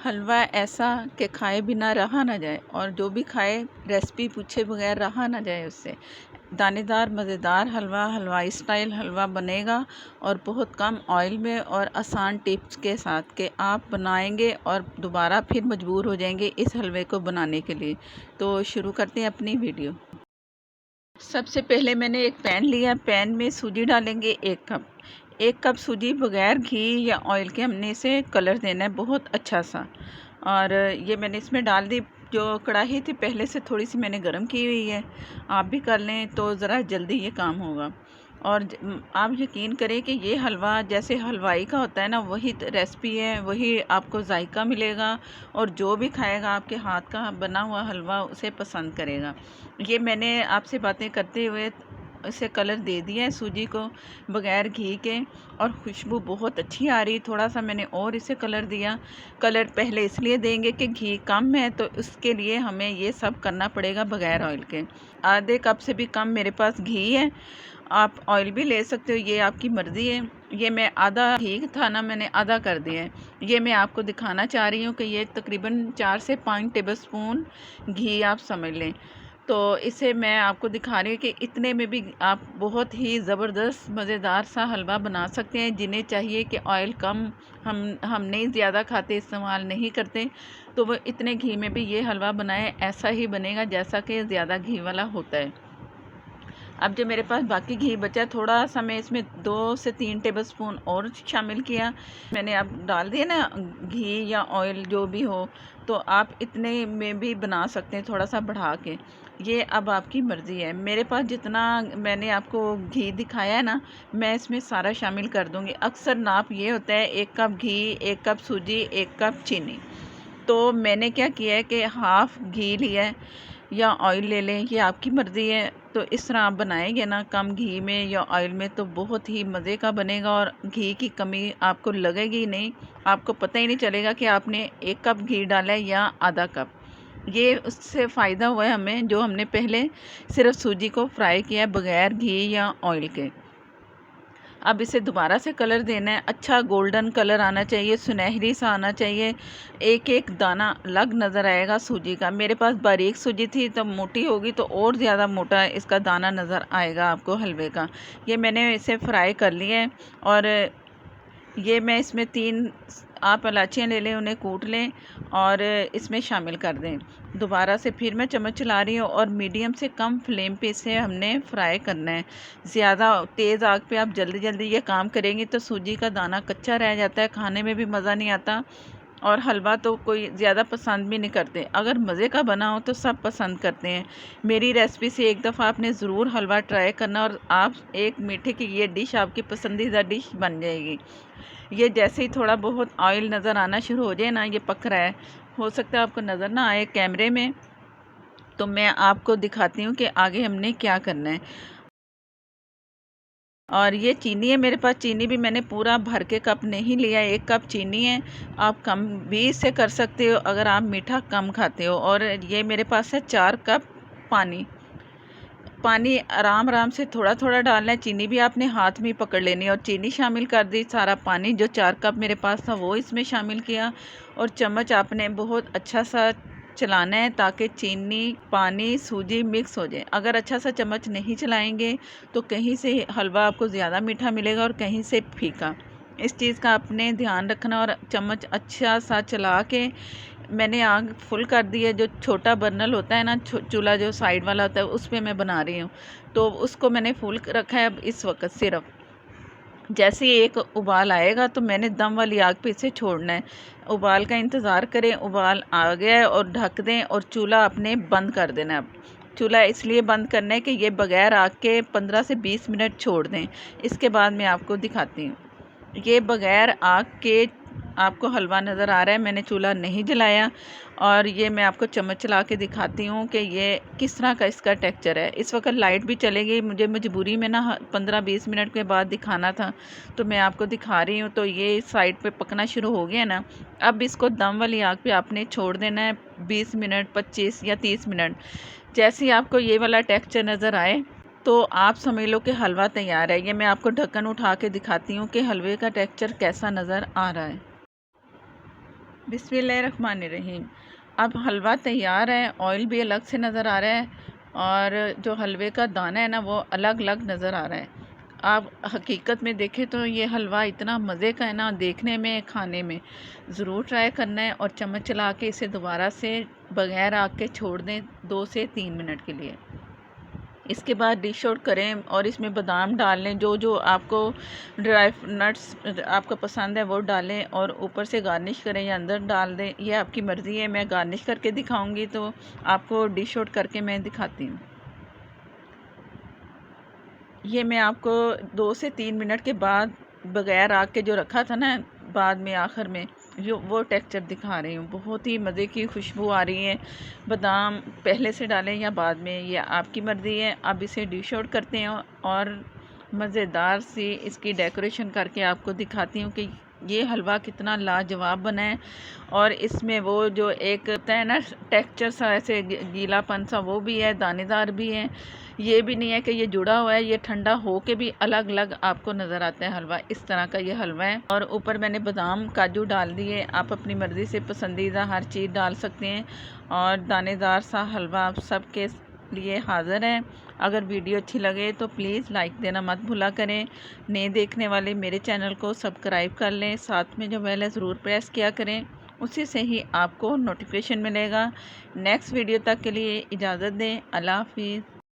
हलवा ऐसा कि खाए बिना रहा ना जाए और जो भी खाए रेसिपी पूछे बगैर रहा ना जाए उससे। दानेदार मज़ेदार हलवा हलवाई स्टाइल हलवा बनेगा और बहुत कम ऑयल में और आसान टिप्स के साथ कि आप बनाएंगे और दोबारा फिर मजबूर हो जाएंगे इस हलवे को बनाने के लिए। तो शुरू करते हैं अपनी वीडियो। सबसे पहले मैंने एक पैन लिया, पैन में सूजी डालेंगे 1 कप सूजी। बगैर घी या ऑयल के हमने इसे कलर देना है बहुत अच्छा सा। और ये मैंने इसमें डाल दी। जो कढ़ाई थी पहले से थोड़ी सी मैंने गरम की हुई है, आप भी कर लें तो ज़रा जल्दी ये काम होगा। और आप यकीन करें कि ये हलवा जैसे हलवाई का होता है ना, वही रेसिपी है, वही आपको जायका मिलेगा और जो भी खाएगा आपके हाथ का बना हुआ हलवा उसे पसंद करेगा। ये मैंने आपसे बातें करते हुए इसे कलर दे दिया है सूजी को बगैर घी के, और खुशबू बहुत अच्छी आ रही। थोड़ा सा मैंने और इसे कलर दिया। कलर पहले इसलिए देंगे कि घी कम है तो उसके लिए हमें ये सब करना पड़ेगा बगैर ऑयल के। आधे कप से भी कम मेरे पास घी है, आप ऑयल भी ले सकते हो, ये आपकी मर्ज़ी है। ये मैं आधा घी था ना, मैंने आधा कर दिया है। ये मैं आपको दिखाना चाह रही हूँ कि ये तकरीबन 4 से 5 टेबलस्पून घी आप समझ लें। तो इसे मैं आपको दिखा रही हूँ कि इतने में भी आप बहुत ही ज़बरदस्त मज़ेदार सा हलवा बना सकते हैं। जिन्हें चाहिए कि ऑयल कम, हम नहीं ज़्यादा खाते, इस्तेमाल नहीं करते, तो वो इतने घी में भी ये हलवा बनाए, ऐसा ही बनेगा जैसा कि ज़्यादा घी वाला होता है। अब जो मेरे पास बाकी घी बचा, थोड़ा सा मैं इसमें 2 से 3 टेबलस्पून और शामिल किया। मैंने अब डाल दिया ना घी या ऑयल जो भी हो, तो आप इतने में भी बना सकते हैं, थोड़ा सा बढ़ा के। ये अब आपकी मर्ज़ी है। मेरे पास जितना मैंने आपको घी दिखाया है ना, मैं इसमें सारा शामिल कर दूँगी। अक्सर नाप ये होता है 1 कप घी, 1 कप सूजी, 1 कप चीनी। तो मैंने क्या किया है कि हाफ़ घी लिया है या ऑयल ले लें, ये आपकी मर्ज़ी है। तो इस तरह आप बनाएंगे ना कम घी में या ऑयल में, तो बहुत ही मज़े का बनेगा और घी की कमी आपको लगेगी ही नहीं। आपको पता ही नहीं चलेगा कि आपने 1 कप घी डाला है या आधा कप। ये उससे फ़ायदा हुआ है हमें, जो हमने पहले सिर्फ सूजी को फ्राई किया है बगैर घी या ऑयल के। अब इसे दोबारा से कलर देना है। अच्छा गोल्डन कलर आना चाहिए, सुनहरी सा आना चाहिए। एक एक दाना अलग नज़र आएगा सूजी का। मेरे पास बारीक सूजी थी, तो मोटी होगी तो और ज़्यादा मोटा इसका दाना नज़र आएगा आपको हलवे का। ये मैंने इसे फ्राई कर लिया है। और ये मैं इसमें 3 आप इलायचियाँ ले लें, उन्हें कूट लें और इसमें शामिल कर दें। दोबारा से फिर मैं चम्मच चला रही हूँ और मीडियम से कम फ्लेम पे इसे हमने फ्राई करना है। ज़्यादा तेज़ आग पे आप जल्दी जल्दी ये काम करेंगे तो सूजी का दाना कच्चा रह जाता है, खाने में भी मज़ा नहीं आता और हलवा तो कोई ज़्यादा पसंद भी नहीं करते। अगर मज़े का बना हो तो सब पसंद करते हैं। मेरी रेसिपी से एक दफ़ा आपने ज़रूर हलवा ट्राई करना और आप एक मीठे की ये डिश आपकी पसंदीदा डिश बन जाएगी। ये जैसे ही थोड़ा बहुत ऑयल नज़र आना शुरू हो जाए ना, ये पक रहा है। हो सकता है आपको नज़र ना आए कैमरे में, तो मैं आपको दिखाती हूँ कि आगे हमने क्या करना है। और ये चीनी है मेरे पास, चीनी भी मैंने पूरा भर के कप नहीं लिया, 1 कप चीनी है। आप कम भी इससे कर सकते हो अगर आप मीठा कम खाते हो। और ये मेरे पास है 4 कप पानी। पानी आराम आराम से थोड़ा थोड़ा डालना है। चीनी भी आपने हाथ में ही पकड़ लेनी है। और चीनी शामिल कर दी, सारा पानी जो 4 कप मेरे पास था वो इसमें शामिल किया। और चम्मच आपने बहुत अच्छा सा चलाना है ताकि चीनी पानी सूजी मिक्स हो जाए। अगर अच्छा सा चम्मच नहीं चलाएंगे तो कहीं से हलवा आपको ज़्यादा मीठा मिलेगा और कहीं से फीका। इस चीज़ का आपने ध्यान रखना। और चम्मच अच्छा सा चला के मैंने आग फुल कर दी है। जो छोटा बर्नल होता है ना, चूल्हा जो साइड वाला होता है, उस पे मैं बना रही हूँ, तो उसको मैंने फुल रखा है। अब इस वक्त सिर्फ जैसे ही एक उबाल आएगा तो मैंने दम वाली आग पे इसे छोड़ना है। उबाल का इंतज़ार करें। उबाल आ गया है और ढक दें और चूल्हा अपने बंद कर देना है। अब चूल्हा इसलिए बंद करना है कि ये बगैर आग के 15 से 20 मिनट छोड़ दें। इसके बाद मैं आपको दिखाती हूँ। ये बगैर आग के आपको हलवा नज़र आ रहा है, मैंने चूल्हा नहीं जलाया। और ये मैं आपको चम्मच चला के दिखाती हूँ कि ये किस तरह का इसका टेक्सचर है। इस वक्त लाइट भी चलेगी, मुझे मजबूरी में ना 15-20 मिनट के बाद दिखाना था, तो मैं आपको दिखा रही हूँ। तो ये साइड पे पकना शुरू हो गया ना। अब इसको दम वाली आग पे आपने छोड़ देना है 20 मिनट, 25 या 30 मिनट। जैसे ही आपको ये वाला टेक्सचर नज़र आए तो आप समझ लो कि हलवा तैयार है। ये मैं आपको ढक्कन उठा के दिखाती हूँ कि हलवे का टेक्सचर कैसा नज़र आ रहा है। बिस्मिल्लाहिर्रहमानिर्रहीम। अब हलवा तैयार है, ऑयल भी अलग से नज़र आ रहा है और जो हलवे का दाना है ना वो अलग अलग नज़र आ रहा है। आप हकीकत में देखें तो ये हलवा इतना मज़े का है ना, देखने में खाने में ज़रूर ट्राई करना है और चम्मच चला के इसे दोबारा से बग़ैर आग के छोड़ दें 2 से 3 मिनट के लिए। इसके बाद डिश आउट करें और इसमें बादाम डाल लें, जो जो आपको ड्राई नट्स आपको पसंद है वो डालें और ऊपर से गार्निश करें या अंदर डाल दें, ये आपकी मर्ज़ी है। मैं गार्निश करके दिखाऊंगी तो आपको डिश आउट करके मैं दिखाती हूँ। ये मैं आपको 2 से 3 मिनट के बाद बग़ैर आग के जो रखा था ना, बाद में आखिर में जो वो टेक्सचर दिखा रही हूँ। बहुत ही मज़े की खुशबू आ रही है। बादाम पहले से डालें या बाद में, ये आपकी मर्ज़ी है। अब इसे डिश आउट करते हैं और मज़ेदार सी इसकी डेकोरेशन करके आपको दिखाती हूँ कि ये हलवा कितना लाजवाब बना है। और इसमें वो जो एक होता है ना टेक्सचर सा, ऐसे गीलापन सा, वो भी है, दानेदार भी है। ये भी नहीं है कि ये जुड़ा हुआ है, ये ठंडा हो के भी अलग अलग आपको नज़र आता है हलवा। इस तरह का ये हलवा है और ऊपर मैंने बादाम काजू डाल दिए। आप अपनी मर्ज़ी से पसंदीदा हर चीज़ डाल सकते हैं और दानेदार सा हलवा आप सबके लिए हाज़िर है। अगर वीडियो अच्छी लगे तो प्लीज़ लाइक देना मत भूला करें। नए देखने वाले मेरे चैनल को सब्सक्राइब कर लें, साथ में जो बेल है ज़रूर प्रेस किया करें, उसी से ही आपको नोटिफिकेशन मिलेगा। नेक्स्ट वीडियो तक के लिए इजाज़त दें। अल्लाह हाफ़िज़।